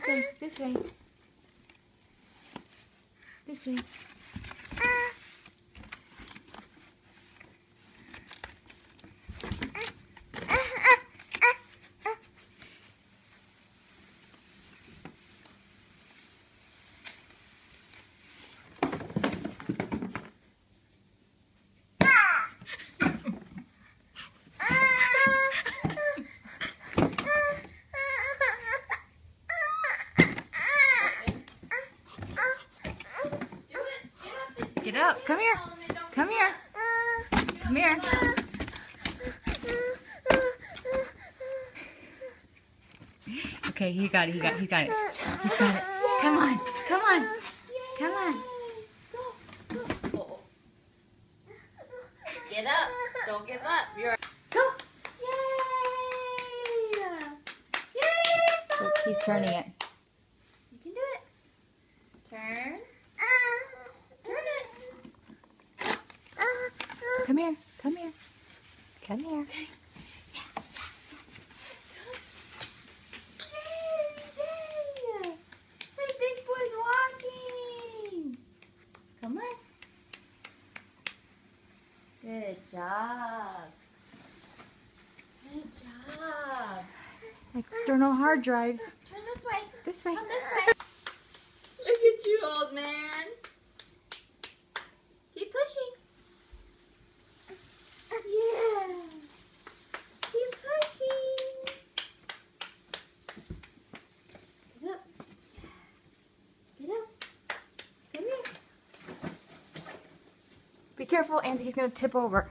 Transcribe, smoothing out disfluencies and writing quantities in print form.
way, this way. This way. Get up. Come here. Come here. Come here. Okay, he got it. He got it. He got it. He got it. Come on. Come on. Come on. Get up. Don't give up. You're Go. Yay! Yay! Look, he's turning it. You can do it. Turn. Turn it. Come here. Come here. Come here. Yay! Hey, big boy's walking. Come on. Good job. Good job. External hard drives. Turn this way. This way. Come this way. Look at you, old man. Keep pushing. Yeah. Keep pushing. Get up. Get up. Come here. Be careful, Angie. He's going to tip over.